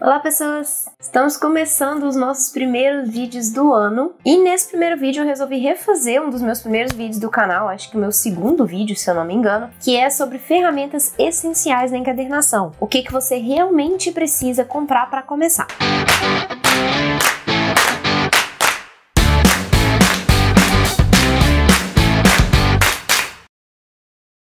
Olá pessoas! Estamos começando os nossos primeiros vídeos do ano e nesse primeiro vídeo eu resolvi refazer um dos meus primeiros vídeos do canal, acho que o meu segundo vídeo, se eu não me engano, que é sobre ferramentas essenciais na encadernação. O que você realmente precisa comprar para começar.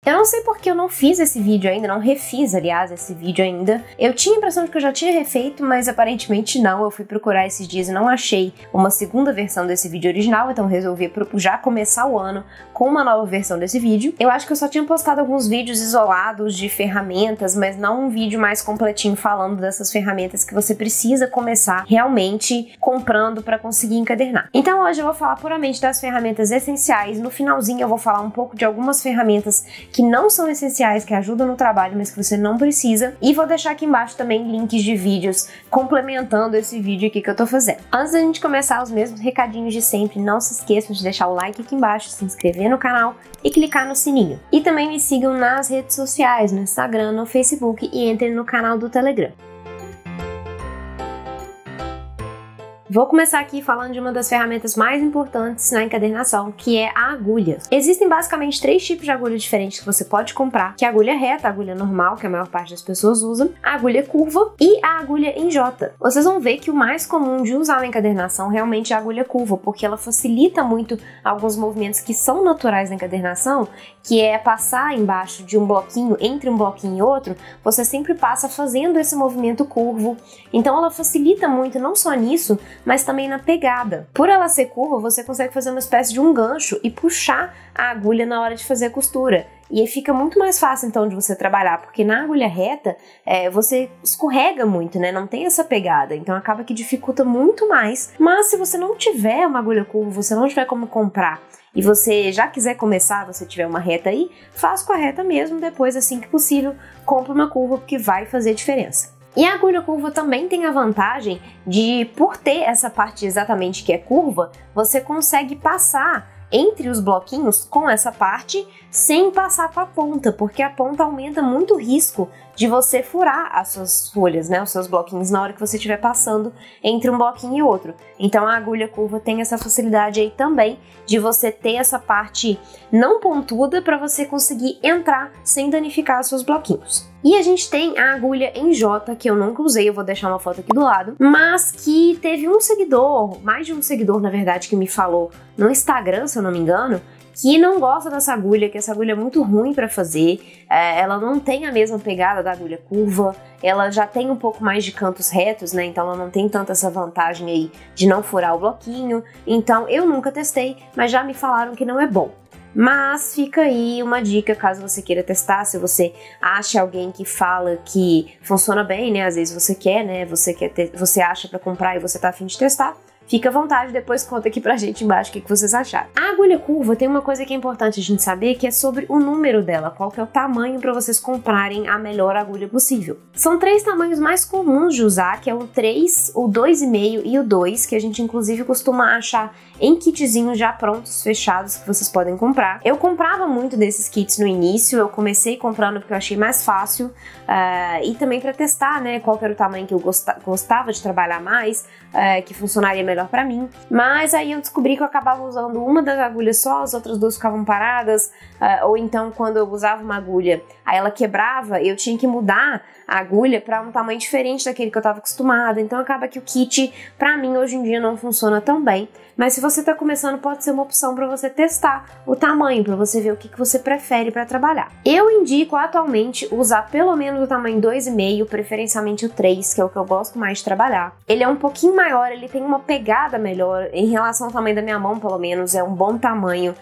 Eu não sei porque eu não fiz esse vídeo ainda, não refiz, aliás, esse vídeo ainda. Eu tinha a impressão de que eu já tinha refeito, mas aparentemente não. Eu fui procurar esses dias e não achei uma segunda versão desse vídeo original, então resolvi já começar o ano com uma nova versão desse vídeo. Eu acho que eu só tinha postado alguns vídeos isolados de ferramentas, mas não um vídeo mais completinho falando dessas ferramentas que você precisa começar realmente comprando para conseguir encadernar. Então hoje eu vou falar puramente das ferramentas essenciais. No finalzinho eu vou falar um pouco de algumas ferramentas que não são essenciais, que ajudam no trabalho, mas que você não precisa. E vou deixar aqui embaixo também links de vídeos complementando esse vídeo aqui que eu tô fazendo. Antes da gente começar, os mesmos recadinhos de sempre, não se esqueçam de deixar o like aqui embaixo, se inscrever no canal e clicar no sininho. E também me sigam nas redes sociais, no Instagram, no Facebook e entrem no canal do Telegram. Vou começar aqui falando de uma das ferramentas mais importantes na encadernação, que é a agulha. Existem basicamente 3 tipos de agulha diferentes que você pode comprar, que é a agulha reta, a agulha normal, que a maior parte das pessoas usa, a agulha curva e a agulha em J. Vocês vão ver que o mais comum de usar na encadernação realmente é a agulha curva, porque ela facilita muito alguns movimentos que são naturais na encadernação, que é passar embaixo de um bloquinho, entre um bloquinho e outro, você sempre passa fazendo esse movimento curvo. Então ela facilita muito, não só nisso, mas também na pegada. Por ela ser curva, você consegue fazer uma espécie de um gancho e puxar a agulha na hora de fazer a costura. E aí fica muito mais fácil então de você trabalhar, porque na agulha reta você escorrega muito, né? Não tem essa pegada, então acaba que dificulta muito mais. Mas se você não tiver uma agulha curva, você não tiver como comprar, e você já quiser começar, você tiver uma reta aí, faz com a reta mesmo, depois assim que possível, compra uma curva, porque vai fazer diferença. E a agulha curva também tem a vantagem de, por ter essa parte exatamente que é curva, você consegue passar entre os bloquinhos com essa parte sem passar para a ponta, porque a ponta aumenta muito o risco de você furar as suas folhas, né, os seus bloquinhos na hora que você estiver passando entre um bloquinho e outro. Então a agulha curva tem essa facilidade aí também de você ter essa parte não pontuda para você conseguir entrar sem danificar os seus bloquinhos. E a gente tem a agulha em J, que eu nunca usei, eu vou deixar uma foto aqui do lado, mas que teve um seguidor, mais de um seguidor na verdade, que me falou no Instagram, se eu não me engano, que não gosta dessa agulha, que essa agulha é muito ruim para fazer, ela não tem a mesma pegada da agulha curva, ela já tem um pouco mais de cantos retos, né, então ela não tem tanto essa vantagem aí de não furar o bloquinho, então eu nunca testei, mas já me falaram que não é bom. Mas fica aí uma dica caso você queira testar, se você acha alguém que fala que funciona bem, né, às vezes você quer, né, você acha para comprar e você tá a fim de testar, fica à vontade, depois conta aqui pra gente embaixo o que vocês acharam. A agulha curva tem uma coisa que é importante a gente saber, que é sobre o número dela, qual que é o tamanho para vocês comprarem a melhor agulha possível. São 3 tamanhos mais comuns de usar, que é o 3, o 2,5 e o 2, que a gente inclusive costuma achar em kitzinhos já prontos, fechados, que vocês podem comprar. Eu comprava muito desses kits no início, eu comecei comprando porque eu achei mais fácil e também para testar, né, qual que era o tamanho que eu gostava de trabalhar mais, que funcionaria melhor para mim. Mas aí eu descobri que eu acabava usando uma das agulhas só, as outras 2 ficavam paradas, ou então quando eu usava uma agulha, aí ela quebrava, eu tinha que mudar a agulha para um tamanho diferente daquele que eu estava acostumada, então acaba que o kit, para mim, hoje em dia não funciona tão bem, mas se você está começando, pode ser uma opção para você testar o tamanho, para você ver o que você prefere para trabalhar. Eu indico atualmente usar pelo menos o tamanho 2,5, preferencialmente o 3, que é o que eu gosto mais de trabalhar. Ele é um pouquinho maior, ele tem uma pegada melhor, em relação ao tamanho da minha mão, pelo menos, é um bom tamanho,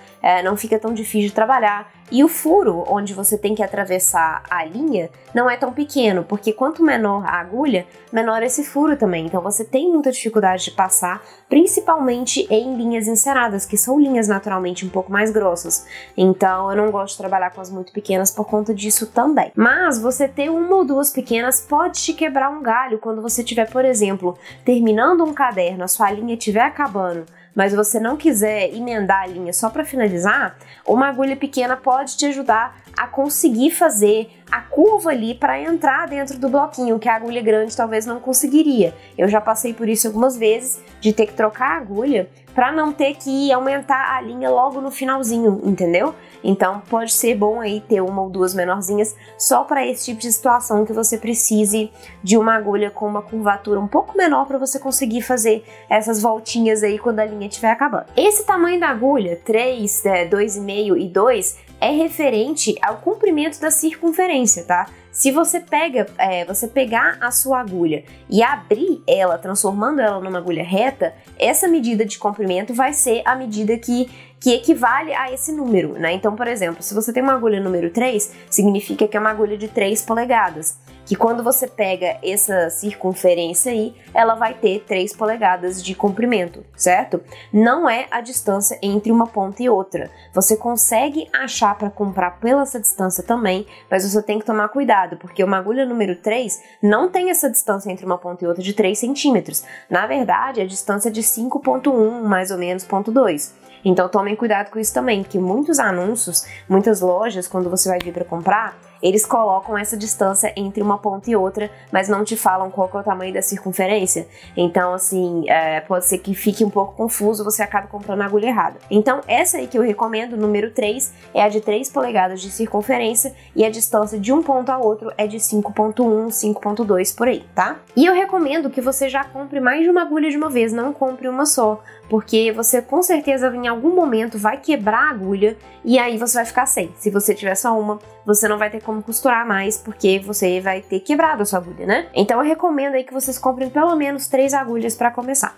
não fica tão difícil de trabalhar. E o furo, onde você tem que atravessar a linha, não é tão pequeno, porque quanto menor a agulha, menor esse furo também. Então você tem muita dificuldade de passar, principalmente em linhas enceradas, que são linhas naturalmente um pouco mais grossas. Então eu não gosto de trabalhar com as muito pequenas por conta disso também. Mas você ter uma ou 2 pequenas pode te quebrar um galho quando você estiver, por exemplo, terminando um caderno, a sua linha estiver acabando, mas você não quiser emendar a linha só para finalizar, uma agulha pequena pode te ajudar a conseguir fazer a curva ali para entrar dentro do bloquinho, que a agulha grande talvez não conseguiria. Eu já passei por isso algumas vezes, de ter que trocar a agulha para não ter que aumentar a linha logo no finalzinho, entendeu? Então pode ser bom aí ter uma ou duas menorzinhas só para esse tipo de situação que você precise de uma agulha com uma curvatura um pouco menor para você conseguir fazer essas voltinhas aí quando a linha estiver acabando. Esse tamanho da agulha, 3, 2,5 e 2, é referente ao comprimento da circunferência, tá? Se você pegar a sua agulha e abrir ela, transformando ela numa agulha reta, essa medida de comprimento vai ser a medida que equivale a esse número, né? Então, por exemplo, se você tem uma agulha número 3, significa que é uma agulha de 3 polegadas, que quando você pega essa circunferência aí, ela vai ter 3 polegadas de comprimento, certo? Não é a distância entre uma ponta e outra. Você consegue achar para comprar pela essa distância também, mas você tem que tomar cuidado, porque uma agulha número 3 não tem essa distância entre uma ponta e outra de 3 centímetros. Na verdade, a distância é de 5,1, mais ou menos, 0,2. Então tomem cuidado com isso também, que muitos anúncios, muitas lojas, quando você vai vir para comprar, eles colocam essa distância entre uma ponta e outra, mas não te falam qual que é o tamanho da circunferência. Então, assim, pode ser que fique um pouco confuso, você acaba comprando a agulha errada. Então, essa aí que eu recomendo, número 3, é a de 3 polegadas de circunferência e a distância de um ponto ao outro é de 5,1, 5,2 por aí, tá? E eu recomendo que você já compre mais de uma agulha de uma vez, não compre uma só, porque você com certeza em algum momento vai quebrar a agulha e aí você vai ficar sem. Se você tiver só uma, você não vai ter como costurar mais, porque você vai ter quebrado a sua agulha, né? Então eu recomendo aí que vocês comprem pelo menos 3 agulhas para começar.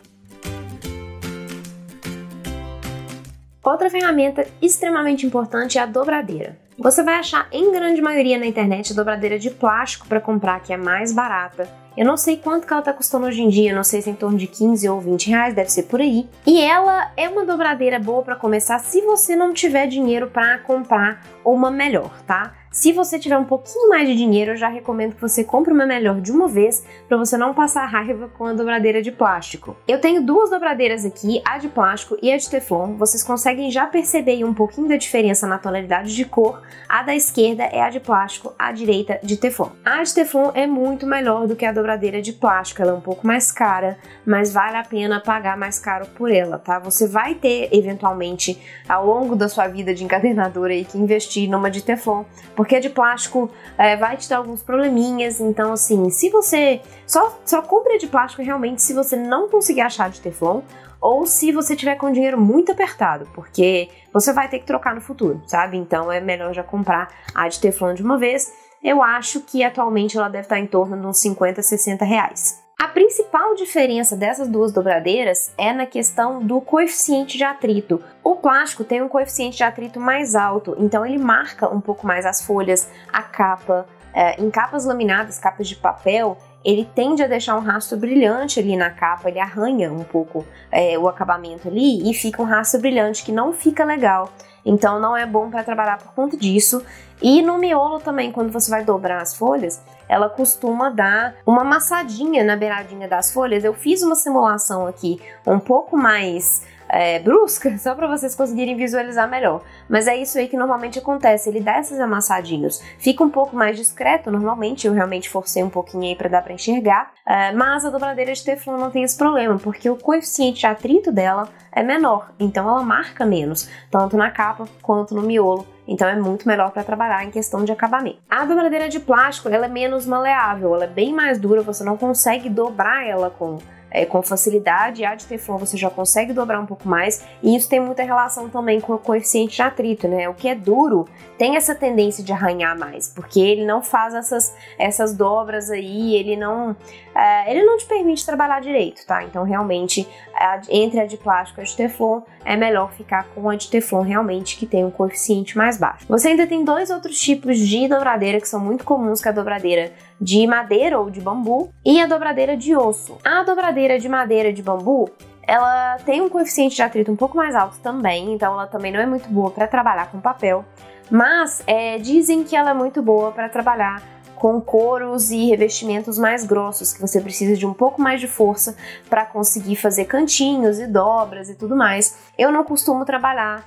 Outra ferramenta extremamente importante é a dobradeira. Você vai achar em grande maioria na internet a dobradeira de plástico para comprar, que é mais barata. Eu não sei quanto que ela tá custando hoje em dia, não sei se é em torno de 15 ou 20 reais, deve ser por aí. E ela é uma dobradeira boa para começar se você não tiver dinheiro para comprar uma melhor, tá? Se você tiver um pouquinho mais de dinheiro, eu já recomendo que você compre uma melhor de uma vez para você não passar raiva com a dobradeira de plástico. Eu tenho duas dobradeiras aqui, a de plástico e a de teflon. Vocês conseguem já perceber um pouquinho da diferença na tonalidade de cor. A da esquerda é a de plástico, a direita de teflon. A de teflon é muito melhor do que a dobradeira de plástico, ela é um pouco mais cara, mas vale a pena pagar mais caro por ela, tá? Você vai ter, eventualmente, ao longo da sua vida de encadernadora aí, que investir numa de teflon, porque a de plástico vai te dar alguns probleminhas, então assim, se você só compre a de plástico realmente se você não conseguir achar a de teflon, ou se você tiver com dinheiro muito apertado, porque você vai ter que trocar no futuro, sabe? Então é melhor já comprar a de teflon de uma vez. Eu acho que atualmente ela deve estar em torno de uns 50, 60 reais. A principal diferença dessas duas dobradeiras é na questão do coeficiente de atrito. O plástico tem um coeficiente de atrito mais alto, então ele marca um pouco mais as folhas, a capa. Em capas laminadas, capas de papel, ele tende a deixar um rastro brilhante ali na capa, ele arranha um pouco o acabamento ali e fica um rastro brilhante que não fica legal. Então não é bom para trabalhar por conta disso. E no miolo também, quando você vai dobrar as folhas, ela costuma dar uma amassadinha na beiradinha das folhas. Eu fiz uma simulação aqui um pouco mais brusca, só para vocês conseguirem visualizar melhor. Mas é isso aí que normalmente acontece, ele dá esses amassadinhos. Fica um pouco mais discreto, normalmente, eu realmente forcei um pouquinho aí para dar para enxergar. Mas a dobradeira de teflon não tem esse problema, porque o coeficiente de atrito dela é menor, então ela marca menos, tanto na capa quanto no miolo. Então é muito melhor para trabalhar em questão de acabamento. A dobradeira de plástico, ela é menos maleável, ela é bem mais dura, você não consegue dobrar ela com facilidade. A de teflon você já consegue dobrar um pouco mais, e isso tem muita relação também com o coeficiente de atrito, né? O que é duro tem essa tendência de arranhar mais, porque ele não faz essas dobras aí, ele não te permite trabalhar direito, tá? Então realmente entre a de plástico e a de teflon é melhor ficar com a de teflon realmente, que tem um coeficiente mais baixo. Você ainda tem dois outros tipos de dobradeira que são muito comuns, que é a dobradeira de madeira ou de bambu e a dobradeira de osso. A dobradeira de madeira de bambu, ela tem um coeficiente de atrito um pouco mais alto também, então ela também não é muito boa para trabalhar com papel, mas dizem que ela é muito boa para trabalhar com couros e revestimentos mais grossos, que você precisa de um pouco mais de força para conseguir fazer cantinhos e dobras e tudo mais. Eu não costumo trabalhar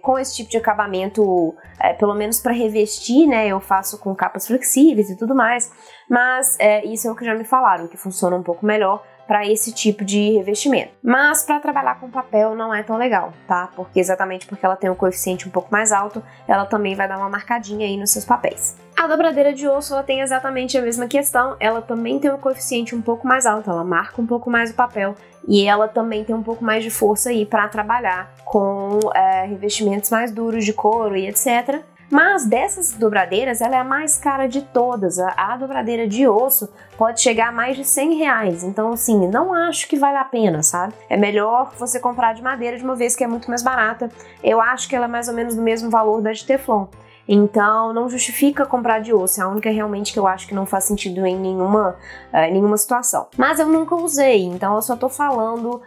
com esse tipo de acabamento, pelo menos para revestir, né, eu faço com capas flexíveis e tudo mais, mas isso é o que já me falaram, que funciona um pouco melhor para esse tipo de revestimento. Mas para trabalhar com papel não é tão legal, tá? Exatamente porque ela tem um coeficiente um pouco mais alto, ela também vai dar uma marcadinha aí nos seus papéis. A dobradeira de osso, ela tem exatamente a mesma questão, ela também tem um coeficiente um pouco mais alto, ela marca um pouco mais o papel e ela também tem um pouco mais de força aí para trabalhar com revestimentos mais duros de couro e etc. Mas dessas dobradeiras, ela é a mais cara de todas. A dobradeira de osso pode chegar a mais de R$100. Então, assim, não acho que vale a pena, sabe? É melhor você comprar de madeira de uma vez que é muito mais barata. Eu acho que ela é mais ou menos do mesmo valor da de Teflon. Então, não justifica comprar de osso, é a única realmente que eu acho que não faz sentido em nenhuma situação. Mas eu nunca usei, então eu só tô falando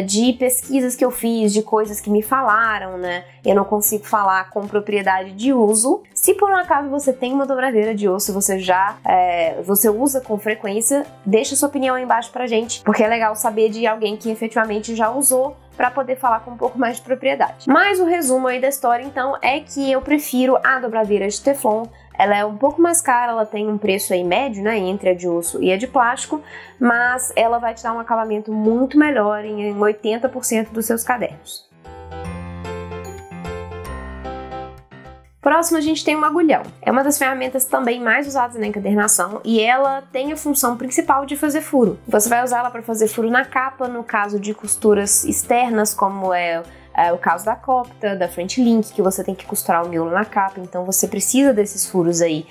de pesquisas que eu fiz, de coisas que me falaram, né? Eu não consigo falar com propriedade de uso. Se por um acaso você tem uma dobradeira de osso, você usa com frequência, deixa sua opinião aí embaixo pra gente, porque é legal saber de alguém que efetivamente já usou, para poder falar com um pouco mais de propriedade. Mas o resumo aí da história, então, é que eu prefiro a dobradeira de Teflon. Ela é um pouco mais cara, ela tem um preço aí médio, né, entre a de osso e a de plástico, mas ela vai te dar um acabamento muito melhor em 80% dos seus cadernos. Próximo a gente tem um agulhão. É uma das ferramentas também mais usadas na encadernação e ela tem a função principal de fazer furo. Você vai usá-la para fazer furo na capa, no caso de costuras externas, como é o caso da Copta, da French Link, que você tem que costurar o miolo na capa, então você precisa desses furos aí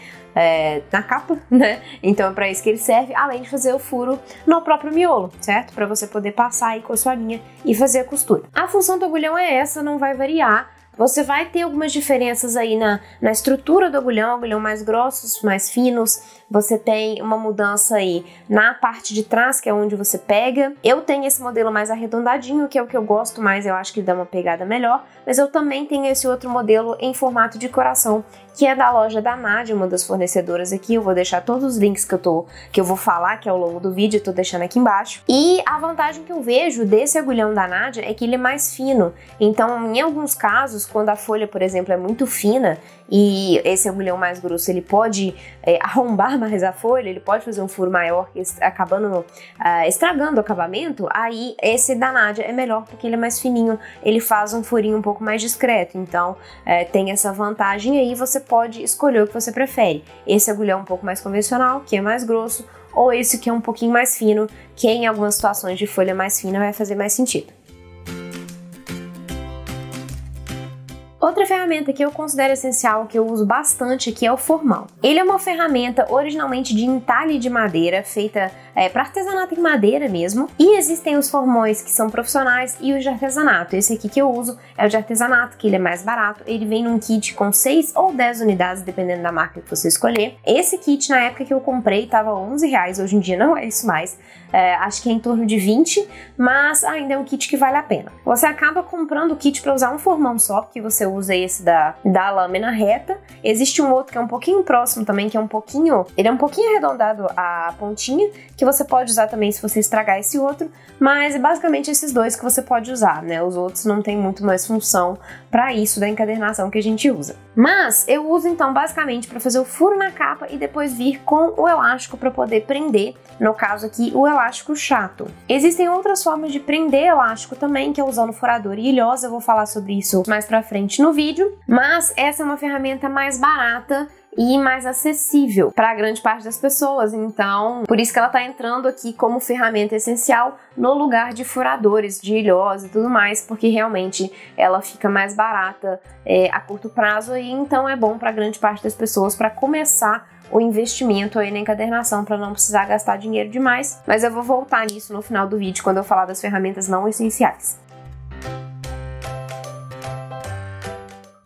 na capa, né? Então é para isso que ele serve, além de fazer o furo no próprio miolo, certo? Para você poder passar aí com a sua linha e fazer a costura. A função do agulhão é essa, não vai variar. Você vai ter algumas diferenças aí na estrutura do agulhão mais grossos, mais finos. Você tem uma mudança aí na parte de trás, que é onde você pega. Eu tenho esse modelo mais arredondadinho, que é o que eu gosto mais, eu acho que ele dá uma pegada melhor. Mas eu também tenho esse outro modelo em formato de coração, que é da loja da Nadia, uma das fornecedoras aqui. Eu vou deixar todos os links que eu vou falar aqui ao longo do vídeo, eu tô deixando aqui embaixo. E a vantagem que eu vejo desse agulhão da Nadia é que ele é mais fino. Então, em alguns casos, quando a folha, por exemplo, é muito fina e esse agulhão mais grosso, ele pode arrombar mais a folha, ele pode fazer um furo maior, acabando estragando o acabamento, aí esse da Nadia é melhor porque ele é mais fininho, ele faz um furinho um pouco mais discreto. Então, tem essa vantagem aí, você pode escolher o que você prefere. Esse agulhão um pouco mais convencional, que é mais grosso, ou esse que é um pouquinho mais fino, que em algumas situações de folha mais fina vai fazer mais sentido. Outra ferramenta que eu considero essencial, que eu uso bastante aqui, é o formal. Ele é uma ferramenta originalmente de entalhe de madeira, feita para artesanato em madeira mesmo, e existem os formões que são profissionais e os de artesanato. Esse aqui que eu uso é o de artesanato, que ele é mais barato, ele vem num kit com 6 ou 10 unidades, dependendo da marca que você escolher. Esse kit, na época que eu comprei, estava R$11, hoje em dia não é isso mais, acho que é em torno de 20, mas ainda é um kit que vale a pena. Você acaba comprando o kit para usar um formão só, porque você usa esse da lâmina reta. Existe um outro que é um pouquinho próximo também, que é ele é um pouquinho arredondado a pontinha, que você pode usar também se você estragar esse outro, mas é basicamente esses dois que você pode usar, né? Os outros não tem muito mais função para isso da encadernação que a gente usa. Mas eu uso então basicamente para fazer o furo na capa e depois vir com o elástico para poder prender, no caso aqui, o elástico chato. Existem outras formas de prender elástico também, que é usando furador e ilhosa, eu vou falar sobre isso mais pra frente no vídeo, mas essa é uma ferramenta mais barata e mais acessível para a grande parte das pessoas, então por isso que ela está entrando aqui como ferramenta essencial no lugar de furadores, de ilhosa e tudo mais, porque realmente ela fica mais barata a curto prazo e então é bom para a grande parte das pessoas para começar o investimento aí na encadernação, para não precisar gastar dinheiro demais, mas eu vou voltar nisso no final do vídeo quando eu falar das ferramentas não essenciais.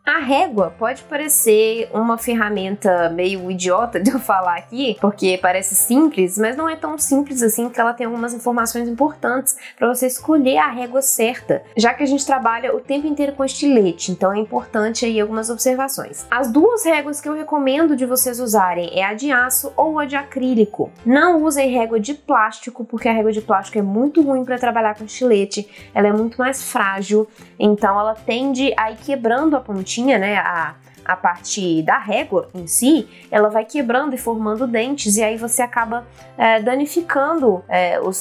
A régua pode parecer uma ferramenta meio idiota de eu falar aqui, porque parece simples, mas não é tão simples assim, porque ela tem algumas informações importantes para você escolher a régua certa, já que a gente trabalha o tempo inteiro com estilete, então é importante aí algumas observações. As duas réguas que eu recomendo de vocês usarem é a de aço ou a de acrílico. Não usem régua de plástico, porque a régua de plástico é muito ruim para trabalhar com estilete, ela é muito mais frágil, então ela tende a ir quebrando a pontinha, né, a parte da régua em si, ela vai quebrando e formando dentes, e aí você acaba danificando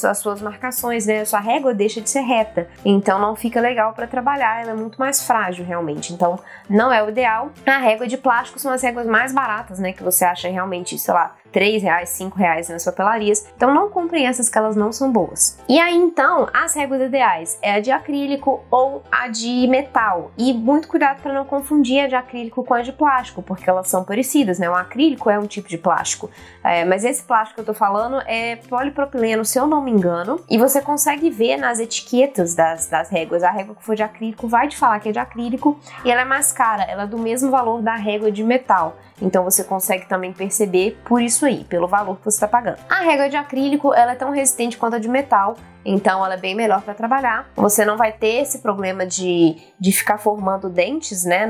as suas marcações, né? A sua régua deixa de ser reta, então não fica legal para trabalhar, ela é muito mais frágil realmente, então não é o ideal. A régua de plástico são as réguas mais baratas, né, que você acha realmente, sei lá, R$3, R$5 nas papelarias, então não comprem essas que elas não são boas. E aí então, as réguas ideais é a de acrílico ou a de metal, e muito cuidado para não confundir a de acrílico com a de plástico, porque elas são parecidas, né? O acrílico é um tipo de plástico, mas esse plástico que eu tô falando é polipropileno, se eu não me engano, e você consegue ver nas etiquetas das réguas. A régua que for de acrílico vai te falar que é de acrílico, e ela é mais cara, ela é do mesmo valor da régua de metal, então você consegue também perceber por isso aí, pelo valor que você está pagando. A régua de acrílico, ela é tão resistente quanto a de metal, então ela é bem melhor para trabalhar. Você não vai ter esse problema de ficar formando dentes, né,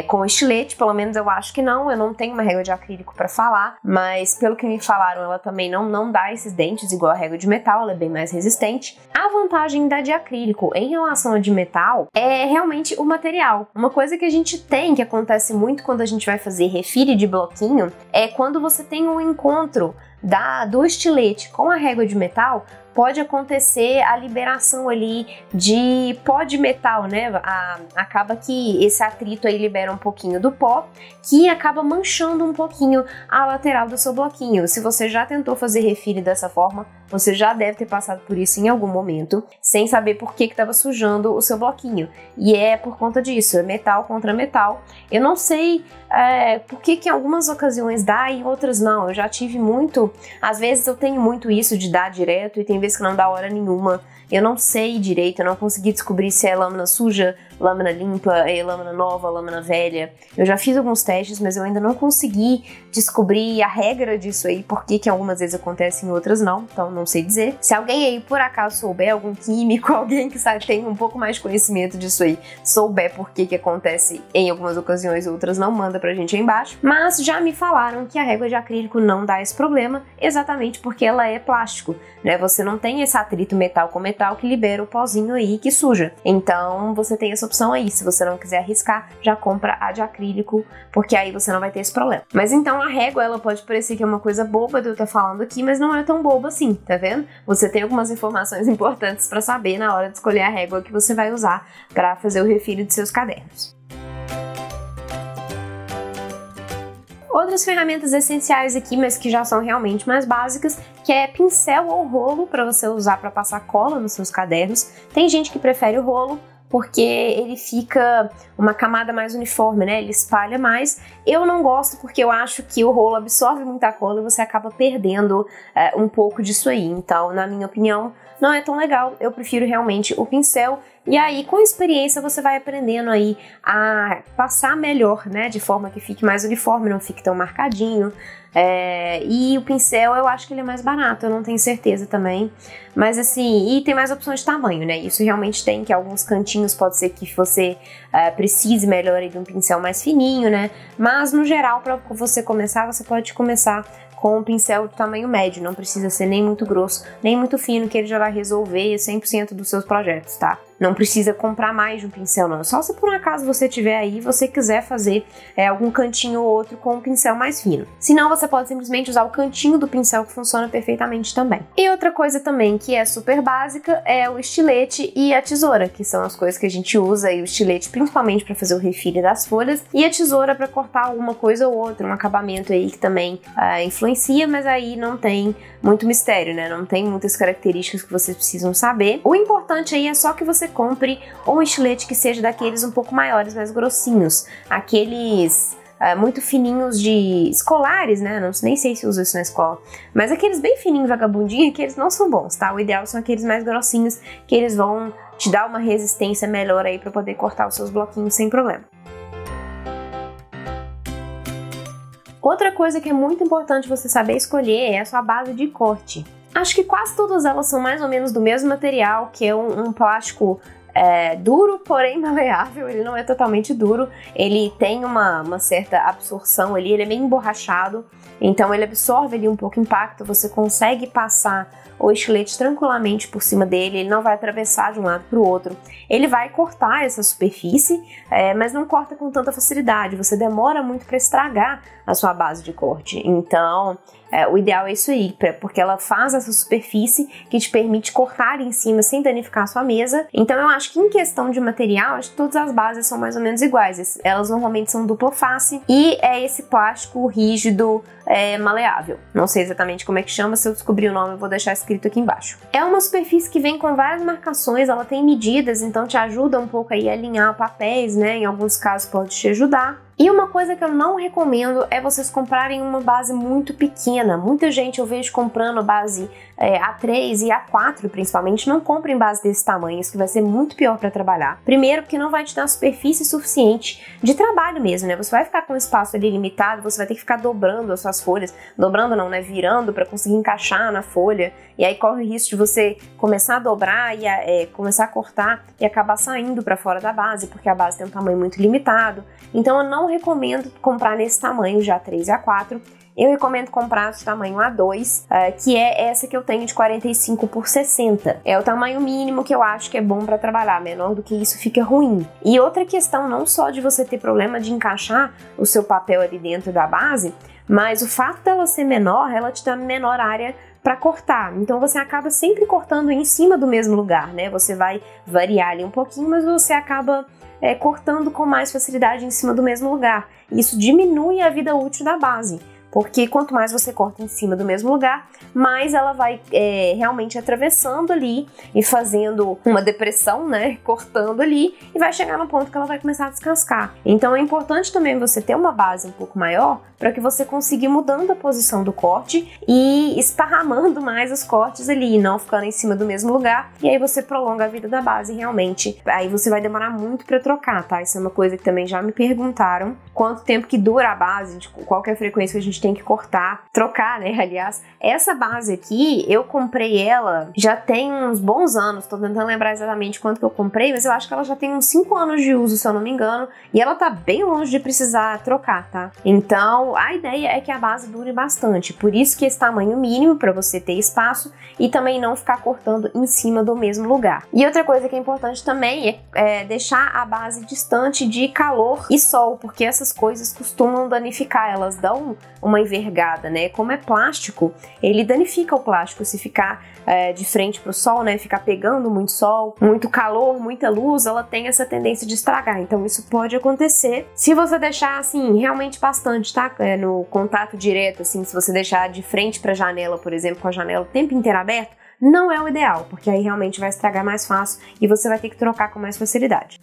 com estilete, pelo menos eu acho que não. Eu não tenho uma régua de acrílico para falar, mas pelo que me falaram, ela também não dá esses dentes igual a régua de metal, ela é bem mais resistente. A vantagem da de acrílico em relação à de metal é realmente o material. Uma coisa que a gente tem, que acontece muito quando a gente vai fazer refile de bloquinho, é quando você tem um encontro do estilete com a régua de metal, pode acontecer a liberação ali de pó de metal, né? Acaba que esse atrito aí libera um pouquinho do pó, que acaba manchando um pouquinho a lateral do seu bloquinho. Se você já tentou fazer refile dessa forma, você já deve ter passado por isso em algum momento, sem saber por que estava sujando o seu bloquinho. E é por conta disso, é metal contra metal. Eu não sei por que em algumas ocasiões dá e em outras não. Eu já tive muito, às vezes eu tenho muito isso de dar direto e tem vezes que não dá hora nenhuma. Eu não sei direito, eu não consegui descobrir se é lâmina suja, lâmina limpa, lâmina nova, lâmina velha. Eu já fiz alguns testes, mas eu ainda não consegui descobrir a regra disso aí, porque que algumas vezes acontece e em outras não, então não sei dizer. Se alguém aí por acaso souber, algum químico, alguém que tem um pouco mais de conhecimento disso aí, souber por que acontece em algumas ocasiões e outras não, manda pra gente aí embaixo. Mas já me falaram que a régua de acrílico não dá esse problema, exatamente porque ela é plástico, né? Você não tem esse atrito metal com metal que libera o pozinho aí que suja. Então você tem essa opção aí, se você não quiser arriscar, já compra a de acrílico, porque aí você não vai ter esse problema. Mas então a régua, ela pode parecer que é uma coisa boba de eu estar falando aqui, mas não é tão boba assim, tá vendo? Você tem algumas informações importantes para saber na hora de escolher a régua que você vai usar para fazer o refilho de seus cadernos. Outras ferramentas essenciais aqui, mas que já são realmente mais básicas, que é pincel ou rolo para você usar para passar cola nos seus cadernos. Tem gente que prefere o rolo, porque ele fica uma camada mais uniforme, né? Ele espalha mais. Eu não gosto porque eu acho que o rolo absorve muita cola e você acaba perdendo um pouco disso aí. Então, na minha opinião, não é tão legal. Eu prefiro realmente o pincel. E aí, com experiência, você vai aprendendo aí a passar melhor, né? De forma que fique mais uniforme, não fique tão marcadinho. E o pincel, eu acho que ele é mais barato, eu não tenho certeza também. Mas assim, e tem mais opções de tamanho, né? Isso realmente tem, que alguns cantinhos pode ser que você precise melhor aí de um pincel mais fininho, né? Mas no geral, para você começar, você pode começar com um pincel de tamanho médio, não precisa ser nem muito grosso, nem muito fino, que ele já vai resolver 100% dos seus projetos, tá? Não precisa comprar mais de um pincel, não. Só se por um acaso você tiver aí e você quiser fazer algum cantinho ou outro com um pincel mais fino. Se não, você pode simplesmente usar o cantinho do pincel, que funciona perfeitamente também. E outra coisa também que é super básica é o estilete e a tesoura, que são as coisas que a gente usa, e o estilete principalmente para fazer o refile das folhas, e a tesoura para cortar alguma coisa ou outra, um acabamento aí que também influencia, mas aí não tem muito mistério, né? Não tem muitas características que vocês precisam saber. O importante aí é só que você compre um estilete que seja daqueles um pouco maiores, mais grossinhos, aqueles muito fininhos de escolares, né? Não, nem sei se usa isso na escola, mas aqueles bem fininhos, vagabundinhos, que eles não são bons, tá? O ideal são aqueles mais grossinhos, que eles vão te dar uma resistência melhor aí para poder cortar os seus bloquinhos sem problema. Outra coisa que é muito importante você saber escolher é a sua base de corte. Acho que quase todas elas são mais ou menos do mesmo material, que é um plástico duro, porém maleável. Ele não é totalmente duro, ele tem uma certa absorção ali, ele é meio emborrachado, então ele absorve ali um pouco o impacto, você consegue passar o estilete tranquilamente por cima dele, ele não vai atravessar de um lado para o outro. Ele vai cortar essa superfície, mas não corta com tanta facilidade, você demora muito para estragar a sua base de corte. Então, o ideal é isso aí, porque ela faz essa superfície que te permite cortar em cima sem danificar a sua mesa. Então eu acho que em questão de material, acho que todas as bases são mais ou menos iguais. Elas normalmente são dupla face e é esse plástico rígido, maleável. Não sei exatamente como é que chama, se eu descobrir o nome eu vou deixar escrito aqui embaixo. É uma superfície que vem com várias marcações, ela tem medidas, então te ajuda um pouco aí a alinhar papéis, né? Em alguns casos pode te ajudar. E uma coisa que eu não recomendo é vocês comprarem uma base muito pequena. Muita gente eu vejo comprando base A3 e A4 principalmente. Não comprem base desse tamanho, isso que vai ser muito pior para trabalhar. Primeiro porque não vai te dar superfície suficiente de trabalho mesmo, né? Você vai ficar com um espaço ali limitado, você vai ter que ficar dobrando as suas folhas. Dobrando não, né? Virando para conseguir encaixar na folha. E aí corre o risco de você começar a dobrar e começar a cortar e acabar saindo para fora da base, porque a base tem um tamanho muito limitado. Então eu não recomendo comprar nesse tamanho de A3 e A4. Eu recomendo comprar de tamanho A2, que é essa que eu tenho de 45 por 60. É o tamanho mínimo que eu acho que é bom para trabalhar, menor do que isso fica ruim. E outra questão, não só de você ter problema de encaixar o seu papel ali dentro da base, mas o fato dela ser menor, ela te dá menor área para cortar. Então você acaba sempre cortando em cima do mesmo lugar, né? Você vai variar ali um pouquinho, mas você acaba cortando com mais facilidade em cima do mesmo lugar. Isso diminui a vida útil da base, porque quanto mais você corta em cima do mesmo lugar, mais ela vai realmente atravessando ali e fazendo uma depressão, né? Cortando ali e vai chegar no ponto que ela vai começar a descascar. Então é importante também você ter uma base um pouco maior para que você consiga ir mudando a posição do corte e esparramando mais os cortes ali, não ficando em cima do mesmo lugar, e aí você prolonga a vida da base realmente. Aí você vai demorar muito para trocar, tá? Isso é uma coisa que também já me perguntaram, quanto tempo que dura a base, de qual que é a frequência que a gente tem que cortar, trocar, né? Aliás, essa base aqui, eu comprei ela já tem uns bons anos, tô tentando lembrar exatamente quanto que eu comprei, mas eu acho que ela já tem uns 5 anos de uso, se eu não me engano, e ela tá bem longe de precisar trocar, tá? Então, a ideia é que a base dure bastante, por isso que esse tamanho mínimo para você ter espaço e também não ficar cortando em cima do mesmo lugar. E outra coisa que é importante também é deixar a base distante de calor e sol, porque essas coisas costumam danificar, elas dão uma envergada, né? Como é plástico, ele danifica o plástico se ficar de frente para o sol, né? Ficar pegando muito sol, muito calor, muita luz, ela tem essa tendência de estragar. Então isso pode acontecer se você deixar assim realmente bastante, tá? No contato direto, assim, se você deixar de frente para a janela, por exemplo, com a janela o tempo inteiro aberta, não é o ideal, porque aí realmente vai estragar mais fácil e você vai ter que trocar com mais facilidade.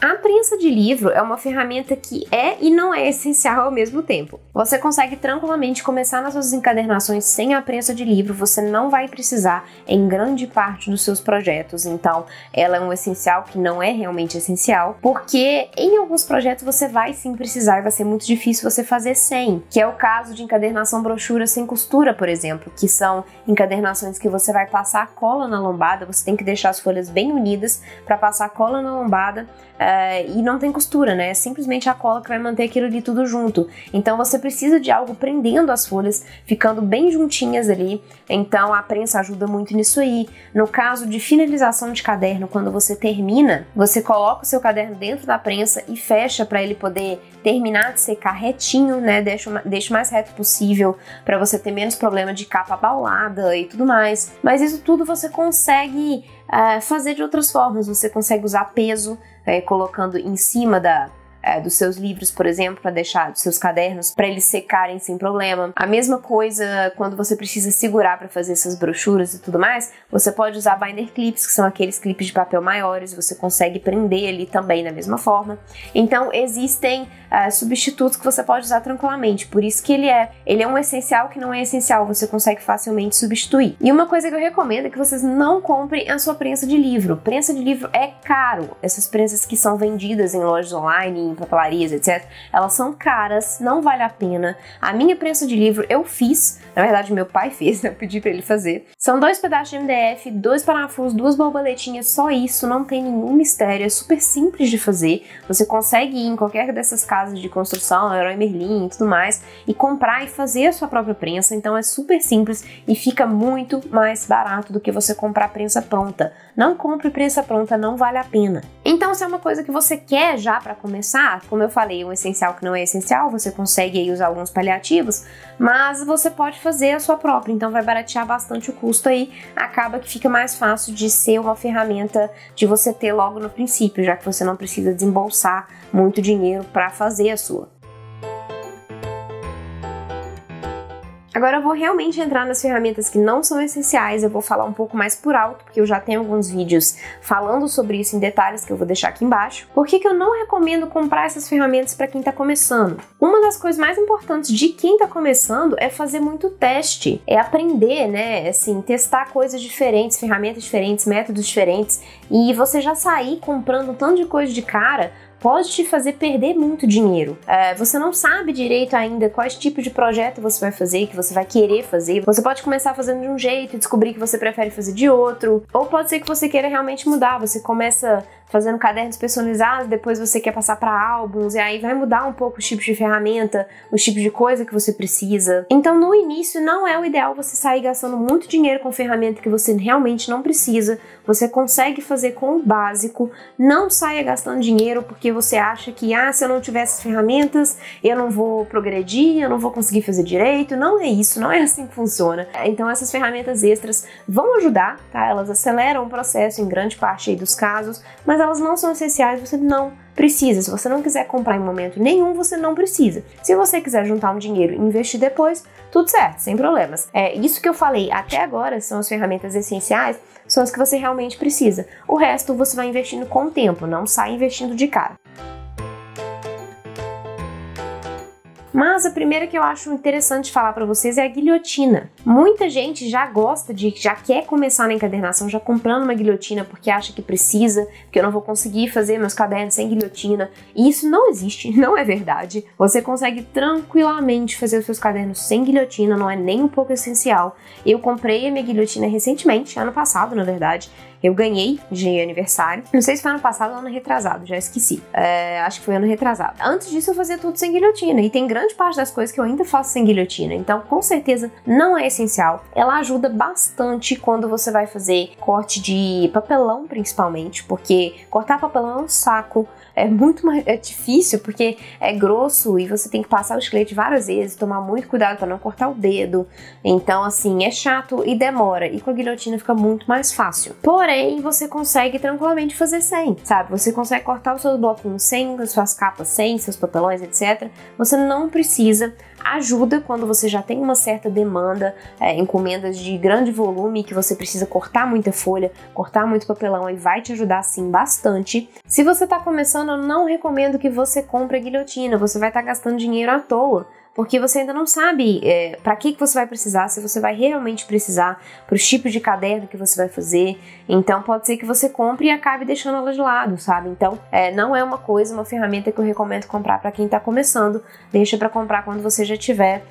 A prensa de livro é uma ferramenta que é e não é essencial ao mesmo tempo. Você consegue tranquilamente começar nas suas encadernações sem a prensa de livro, você não vai precisar em grande parte dos seus projetos, então ela é um essencial que não é realmente essencial, porque em alguns projetos você vai sim precisar e vai ser muito difícil você fazer sem, que é o caso de encadernação brochura sem costura, por exemplo, que são encadernações que você vai passar cola na lombada, você tem que deixar as folhas bem unidas para passar cola na lombada, e não tem costura, né? É simplesmente a cola que vai manter aquilo ali tudo junto. Então você precisa de algo prendendo as folhas, ficando bem juntinhas ali. Então a prensa ajuda muito nisso aí. No caso de finalização de caderno, quando você termina, você coloca o seu caderno dentro da prensa e fecha para ele poder terminar de secar retinho, né? Deixa o mais reto possível para você ter menos problema de capa abaulada e tudo mais. Mas isso tudo você consegue fazer de outras formas. Você consegue usar peso, colocando em cima dos seus livros, por exemplo, para deixar dos seus cadernos, para eles secarem sem problema. A mesma coisa quando você precisa segurar para fazer essas brochuras e tudo mais, você pode usar binder clips, que são aqueles clipes de papel maiores, você consegue prender ali também da mesma forma. Então existem substitutos que você pode usar tranquilamente, por isso que ele é um essencial que não é essencial, você consegue facilmente substituir. E uma coisa que eu recomendo é que vocês não comprem a sua prensa de livro. Prensa de livro é caro, essas prensas que são vendidas em lojas online, em papelarias, etc. Elas são caras, não vale a pena. A minha prensa de livro eu fiz, na verdade meu pai fez, eu pedi pra ele fazer. São 2 pedaços de MDF, 2 parafusos, 2 borboletinhas, só isso, não tem nenhum mistério, é super simples de fazer. Você consegue ir em qualquer dessas casas de construção, Leroy Merlin e tudo mais, e comprar e fazer a sua própria prensa, então é super simples e fica muito mais barato do que você comprar prensa pronta. Não compre prensa pronta, não vale a pena. Então, se é uma coisa que você quer já para começar, como eu falei, um essencial que não é essencial, você consegue aí usar alguns paliativos, mas você pode fazer a sua própria, então vai baratear bastante o custo aí, acaba que fica mais fácil de ser uma ferramenta de você ter logo no princípio, já que você não precisa desembolsar muito dinheiro para fazer a sua. Agora eu vou realmente entrar nas ferramentas que não são essenciais, eu vou falar um pouco mais por alto, porque eu já tenho alguns vídeos falando sobre isso em detalhes que eu vou deixar aqui embaixo. Por que eu não recomendo comprar essas ferramentas para quem está começando? Uma das coisas mais importantes de quem está começando é fazer muito teste, é aprender, né, assim, testar coisas diferentes, ferramentas diferentes, métodos diferentes, e você já sair comprando um tanto de coisa de cara pode te fazer perder muito dinheiro. Você não sabe direito ainda quais tipos de projeto você vai fazer, que você vai querer fazer. Você pode começar fazendo de um jeito e descobrir que você prefere fazer de outro. Ou pode ser que você queira realmente mudar. Você começa fazendo cadernos personalizados, depois você quer passar para álbuns, e aí vai mudar um pouco os tipos de ferramenta, os tipos de coisa que você precisa. Então, no início, não é o ideal você sair gastando muito dinheiro com ferramenta que você realmente não precisa. Você consegue fazer com o básico. Não saia gastando dinheiro porque você acha que, se eu não tiver essas ferramentas, eu não vou progredir, eu não vou conseguir fazer direito. Não é isso, não é assim que funciona. Então, essas ferramentas extras vão ajudar, tá? Elas aceleram o processo em grande parte aí dos casos, mas elas não são essenciais, você não precisa. Se você não quiser comprar em momento nenhum, você não precisa. Se você quiser juntar um dinheiro e investir depois, tudo certo, sem problemas. Isso que eu falei até agora são as ferramentas essenciais, são as que você realmente precisa. O resto você vai investindo com o tempo, não sai investindo de cara. Mas a primeira que eu acho interessante falar para vocês é a guilhotina. Muita gente já quer começar na encadernação já comprando uma guilhotina porque acha que precisa, que eu não vou conseguir fazer meus cadernos sem guilhotina. E isso não existe, não é verdade. Você consegue tranquilamente fazer os seus cadernos sem guilhotina, não é nem um pouco essencial. Eu comprei a minha guilhotina recentemente, ano passado na verdade. Eu ganhei de aniversário. Não sei se foi ano passado ou ano retrasado, já esqueci. Acho que foi ano retrasado. Antes disso eu fazia tudo sem guilhotina e tem grande parte das coisas que eu ainda faço sem guilhotina. Então, com certeza, não é essencial. Ela ajuda bastante quando você vai fazer corte de papelão, principalmente, porque cortar papelão é um saco. É muito mais difícil porque é grosso e você tem que passar o estilete várias vezes, tomar muito cuidado para não cortar o dedo. Então, assim, é chato e demora. E com a guilhotina fica muito mais fácil. Porém, você consegue tranquilamente fazer sem, sabe? Você consegue cortar os seus bloquinhos sem, as suas capas sem, seus papelões, etc. Você não precisa. Ajuda quando você já tem uma certa demanda, encomendas de grande volume, que você precisa cortar muita folha, cortar muito papelão, e vai te ajudar sim bastante. Se você está começando, eu não recomendo que você compre a guilhotina, você vai estar gastando dinheiro à toa. Porque você ainda não sabe para que você vai precisar, se você vai realmente precisar, para os tipos de caderno que você vai fazer. Então pode ser que você compre e acabe deixando ela de lado, sabe? Então não é uma ferramenta que eu recomendo comprar para quem está começando. Deixa para comprar quando você já tiver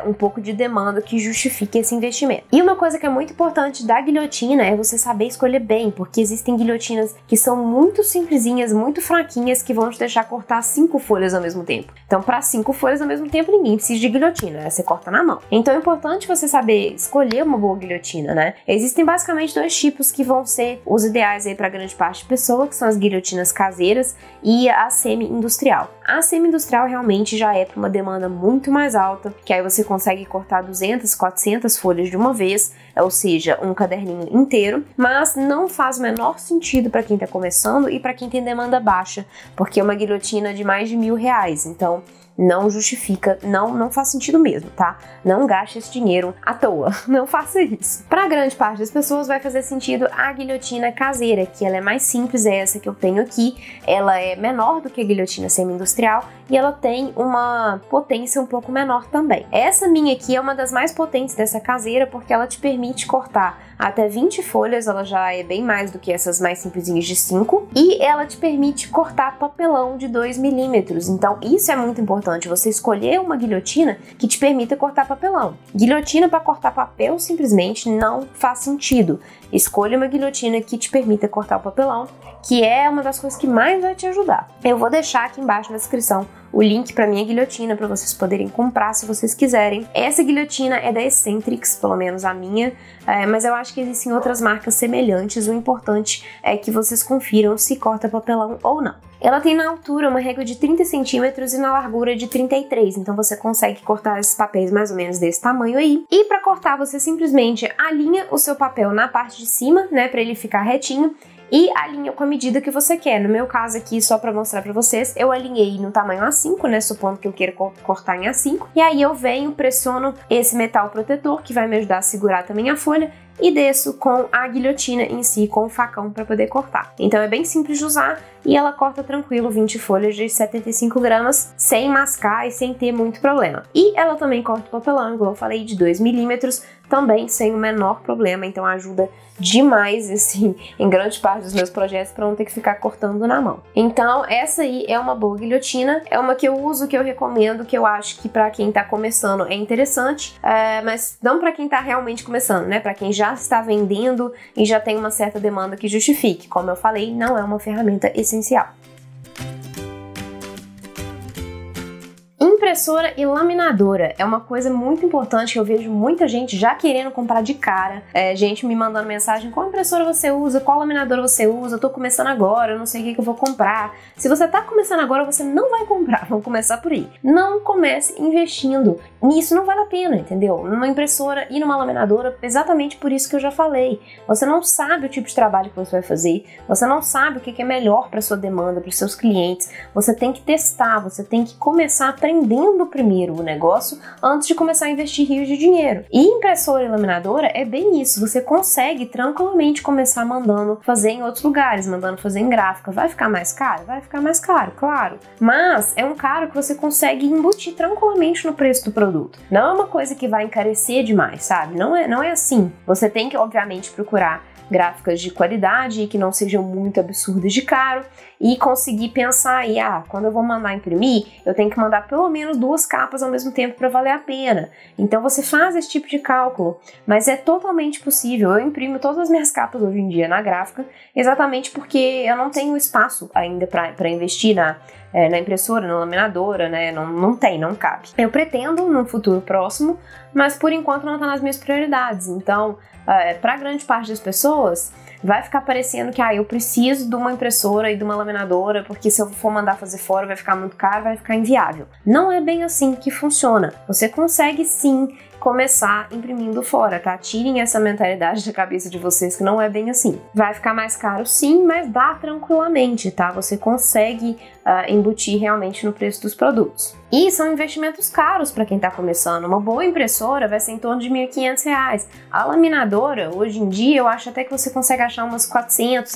um pouco de demanda que justifique esse investimento. E uma coisa que é muito importante da guilhotina é você saber escolher bem, porque existem guilhotinas que são muito simplesinhas, muito fraquinhas, que vão te deixar cortar 5 folhas ao mesmo tempo. Então, para 5 folhas ao mesmo tempo, ninguém precisa de guilhotina, você corta na mão. Então é importante você saber escolher uma boa guilhotina, né? Existem basicamente 2 tipos que vão ser os ideais aí para grande parte de pessoa, que são as guilhotinas caseiras e a semi-industrial. A semi-industrial realmente já é para uma demanda muito mais alta, que aí você consegue cortar 200, 400 folhas de uma vez, ou seja, um caderninho inteiro, mas não faz o menor sentido para quem está começando e para quem tem demanda baixa, porque é uma guilhotina de mais de R$1.000, então não justifica, não faz sentido mesmo, tá? Não gaste esse dinheiro à toa, não faça isso. Para grande parte das pessoas vai fazer sentido a guilhotina caseira, que ela é mais simples, é essa que eu tenho aqui, ela é menor do que a guilhotina semi-industrial e ela tem uma potência um pouco menor também. Essa minha aqui é uma das mais potentes dessa caseira porque ela te permite cortar até 20 folhas, ela já é bem mais do que essas mais simplesinhas de 5, e ela te permite cortar papelão de 2 milímetros. Então isso é muito importante, você escolher uma guilhotina que te permita cortar papelão. Guilhotina para cortar papel simplesmente não faz sentido. Escolha uma guilhotina que te permita cortar o papelão, que é uma das coisas que mais vai te ajudar. Eu vou deixar aqui embaixo na descrição o link para minha guilhotina para vocês poderem comprar se vocês quiserem. Essa guilhotina é da Eccentrics, pelo menos a minha, mas eu acho que existem outras marcas semelhantes. O importante é que vocês confiram se corta papelão ou não. Ela tem na altura uma régua de 30 centímetros e na largura de 33, então você consegue cortar esses papéis mais ou menos desse tamanho aí. E para cortar você simplesmente alinha o seu papel na parte de cima, né, para ele ficar retinho, e alinha com a medida que você quer. No meu caso aqui, só para mostrar para vocês, eu alinhei no tamanho A5, né, supondo que eu queira cortar em A5, e aí eu venho, pressiono esse metal protetor, que vai me ajudar a segurar também a folha, e desço com a guilhotina em si, com o facão para poder cortar. Então é bem simples de usar e ela corta tranquilo 20 folhas de 75 gramas, sem mascar e sem ter muito problema. E ela também corta o papelão, igual eu falei, de 2 milímetros, também sem o menor problema, então ajuda demais, assim, em grande parte dos meus projetos para não ter que ficar cortando na mão. Então essa aí é uma boa guilhotina, é uma que eu uso, que eu recomendo, que eu acho que para quem tá começando é interessante, mas não para quem tá realmente começando, né, para quem já está vendendo e já tem uma certa demanda que justifique. Como eu falei, não é uma ferramenta essencial. Impressora e laminadora é uma coisa muito importante que eu vejo muita gente já querendo comprar de cara, gente me mandando mensagem: qual impressora você usa, qual laminadora você usa, eu tô começando agora, eu não sei o que eu vou comprar. Se você tá começando agora, você não vai comprar, vamos começar por aí. Não comece investindo nisso, não vale a pena, entendeu? Numa impressora e numa laminadora, exatamente por isso que eu já falei. Você não sabe o tipo de trabalho que você vai fazer, você não sabe o que é melhor para sua demanda, para os seus clientes, você tem que testar, você tem que começar aprendendo primeiro o negócio antes de começar a investir rios de dinheiro. E impressora e laminadora é bem isso, você consegue tranquilamente começar mandando fazer em outros lugares, mandando fazer em gráfica. Vai ficar mais caro? Vai ficar mais caro, claro. Mas é um caro que você consegue embutir tranquilamente no preço do produto. Não é uma coisa que vai encarecer demais, sabe? Não é assim. Você tem que, obviamente, procurar gráficas de qualidade e que não sejam muito absurdas de caro e conseguir pensar aí, quando eu vou mandar imprimir, eu tenho que mandar pelo menos 2 capas ao mesmo tempo para valer a pena. Então você faz esse tipo de cálculo, mas é totalmente possível. Eu imprimo todas as minhas capas hoje em dia na gráfica, exatamente porque eu não tenho espaço ainda para investir na impressora, na laminadora, né? Não cabe. Eu pretendo num futuro próximo, mas por enquanto não está nas minhas prioridades. Então, para grande parte das pessoas, vai ficar parecendo que eu preciso de uma impressora e de uma laminadora, porque se eu for mandar fazer fora vai ficar muito caro, vai ficar inviável. Não é bem assim que funciona. Você consegue sim começar imprimindo fora, tá? Tirem essa mentalidade da cabeça de vocês que não é bem assim. Vai ficar mais caro sim, mas dá tranquilamente, tá? Você consegue embutir realmente no preço dos produtos. E são investimentos caros para quem está começando. Uma boa impressora vai ser em torno de R$ 1.500. A laminadora, hoje em dia, eu acho até que você consegue achar umas R$ 400,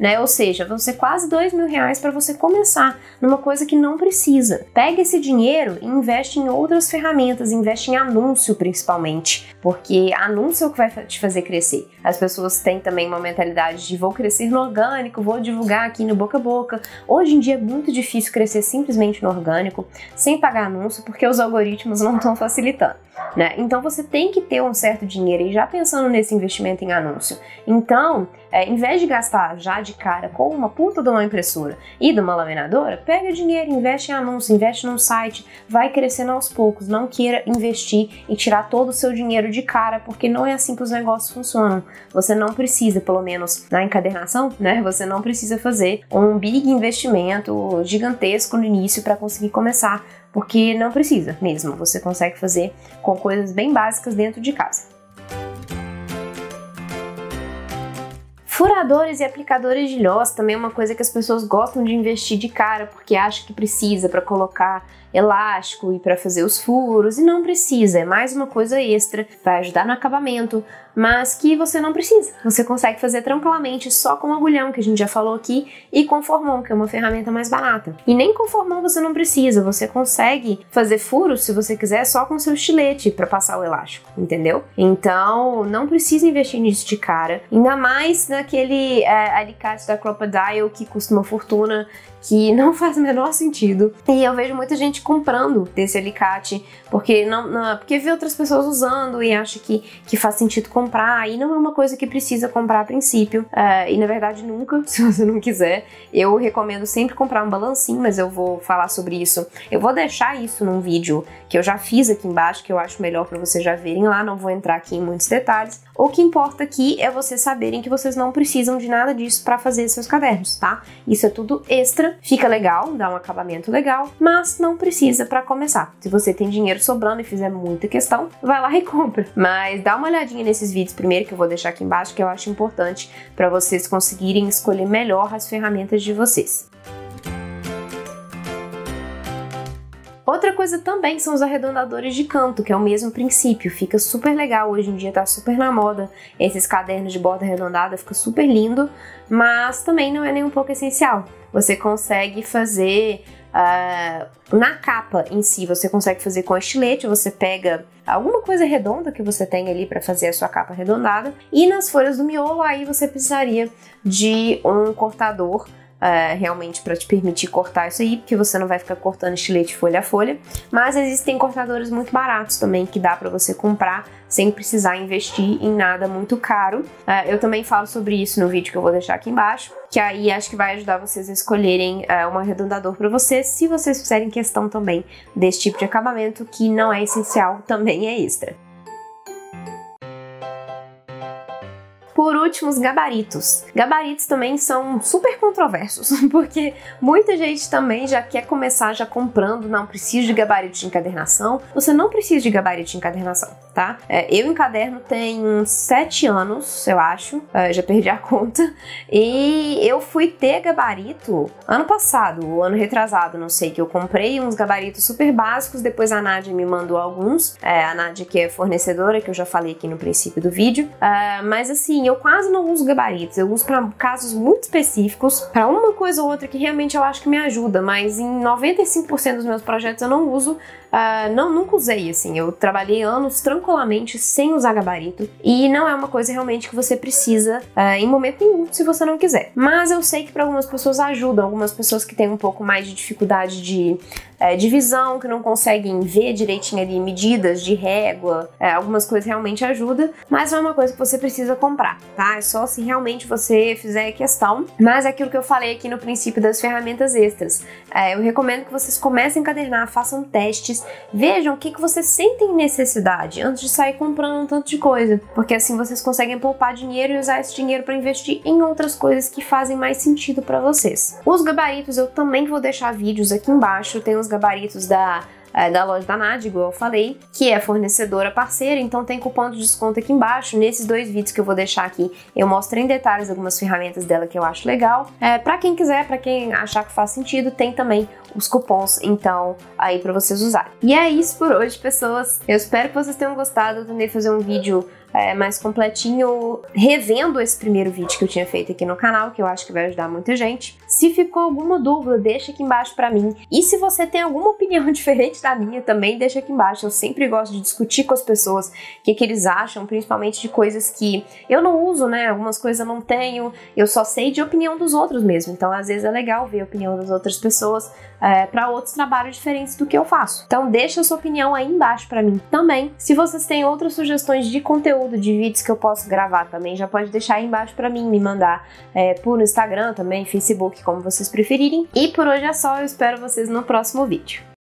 né? Ou seja, vão ser quase R$ 2.000 para você começar numa coisa que não precisa. Pega esse dinheiro e investe em outras ferramentas, investe em anúncio principalmente, porque anúncio é o que vai te fazer crescer. As pessoas têm também uma mentalidade de vou crescer no orgânico, vou divulgar aqui no boca a boca. Hoje em dia é muito difícil crescer simplesmente no orgânico, sem pagar anúncio, porque os algoritmos não estão facilitando, né? Então você tem que ter um certo dinheiro e já pensando nesse investimento em anúncio. Então, em vez de gastar já de cara com uma puta de uma impressora e de uma laminadora, pega dinheiro, investe em anúncio, investe num site, vai crescendo aos poucos. Não queira investir e tirar todo o seu dinheiro de cara, porque não é assim que os negócios funcionam. Você não precisa, pelo menos na encadernação, né? Você não precisa fazer um big investimento gigantesco no início para conseguir começar, porque não precisa mesmo. Você consegue fazer com coisas bem básicas dentro de casa. Furadores e aplicadores de lós também é uma coisa que as pessoas gostam de investir de cara porque acham que precisa para colocar elástico e para fazer os furos, e não precisa, é mais uma coisa extra, vai ajudar no acabamento, mas que você não precisa. Você consegue fazer tranquilamente só com o agulhão, que a gente já falou aqui, e com formão, que é uma ferramenta mais barata. E nem com formão você não precisa, você consegue fazer furos, se você quiser, só com seu estilete para passar o elástico, entendeu? Então, não precisa investir nisso de cara, ainda mais naquele alicate da Crocodile que custa uma fortuna, que não faz o menor sentido. E eu vejo muita gente comprando desse alicate porque porque vê outras pessoas usando e acha que faz sentido comprar, e não é uma coisa que precisa comprar a princípio, e na verdade nunca, se você não quiser. Eu recomendo sempre comprar um balancinho, mas eu vou falar sobre isso. Eu vou deixar isso num vídeo que eu já fiz aqui embaixo, que eu acho melhor para vocês já verem lá, não vou entrar aqui em muitos detalhes. O que importa aqui é vocês saberem que vocês não precisam de nada disso para fazer seus cadernos, tá? Isso é tudo extra, fica legal, dá um acabamento legal, mas não precisa para começar. Se você tem dinheiro sobrando e fizer muita questão, vai lá e compra. Mas dá uma olhadinha nesses vídeos primeiro, que eu vou deixar aqui embaixo, que eu acho importante para vocês conseguirem escolher melhor as ferramentas de vocês. Outra coisa também são os arredondadores de canto, que é o mesmo princípio, fica super legal, hoje em dia tá super na moda, esses cadernos de borda arredondada, fica super lindo, mas também não é nem um pouco essencial. Você consegue fazer na capa em si, você consegue fazer com estilete, você pega alguma coisa redonda que você tem ali para fazer a sua capa arredondada, e nas folhas do miolo aí você precisaria de um cortador, realmente para te permitir cortar isso aí, porque você não vai ficar cortando estilete folha a folha, mas existem cortadores muito baratos também que dá para você comprar sem precisar investir em nada muito caro. Eu também falo sobre isso no vídeo que eu vou deixar aqui embaixo, que aí acho que vai ajudar vocês a escolherem um arredondador para vocês, se vocês fizerem questão também desse tipo de acabamento, que não é essencial, também é extra. Por último, os gabaritos. Gabaritos também são super controversos, porque muita gente também já quer começar já comprando, não preciso de gabarito de encadernação. Você não precisa de gabarito de encadernação, tá? Eu encaderno tem uns 7 anos, eu acho, já perdi a conta, e eu fui ter gabarito ano passado, ou ano retrasado, não sei, que eu comprei uns gabaritos super básicos, depois a Nádia me mandou alguns, a Nádia que é fornecedora, que eu já falei aqui no princípio do vídeo, mas assim, eu quase não uso gabaritos, eu uso para casos muito específicos, para uma coisa ou outra que realmente eu acho que me ajuda, mas em 95% dos meus projetos eu não uso, nunca usei, assim, eu trabalhei anos tranquilamente sem usar gabarito, e não é uma coisa realmente que você precisa em momento nenhum, se você não quiser. Mas eu sei que para algumas pessoas ajuda, algumas pessoas que têm um pouco mais de dificuldade de visão, que não conseguem ver direitinho ali medidas de régua, algumas coisas realmente ajudam, mas não é uma coisa que você precisa comprar, tá? É só se realmente você fizer questão. Mas é aquilo que eu falei aqui no princípio das ferramentas extras. Eu recomendo que vocês comecem a encadernar, façam testes, vejam o que vocês sentem necessidade antes de sair comprando um tanto de coisa, porque assim vocês conseguem poupar dinheiro e usar esse dinheiro para investir em outras coisas que fazem mais sentido para vocês. Os gabaritos eu também vou deixar vídeos aqui embaixo, tem os gabaritos da loja da Nádia, igual eu falei, que é fornecedora parceira, então tem cupom de desconto aqui embaixo. Nesses 2 vídeos que eu vou deixar aqui, eu mostro em detalhes algumas ferramentas dela que eu acho legal. Pra quem quiser, pra quem achar que faz sentido, tem também os cupons, então, aí pra vocês usarem. E é isso por hoje, pessoas. Eu espero que vocês tenham gostado. Eu tentei fazer um vídeo mais completinho, revendo esse primeiro vídeo que eu tinha feito aqui no canal, que eu acho que vai ajudar muita gente. Se ficou alguma dúvida, deixa aqui embaixo pra mim. E se você tem alguma opinião diferente da minha, também deixa aqui embaixo. Eu sempre gosto de discutir com as pessoas o que eles acham, principalmente de coisas que eu não uso, né? Algumas coisas eu não tenho, eu só sei de opinião dos outros mesmo. Então, às vezes é legal ver a opinião das outras pessoas para outros trabalhos diferentes do que eu faço. Então, deixa a sua opinião aí embaixo pra mim também. Se vocês têm outras sugestões de conteúdo, de vídeos que eu posso gravar também, já pode deixar aí embaixo pra mim, me mandar por Instagram também, Facebook, como vocês preferirem. E por hoje é só, eu espero vocês no próximo vídeo.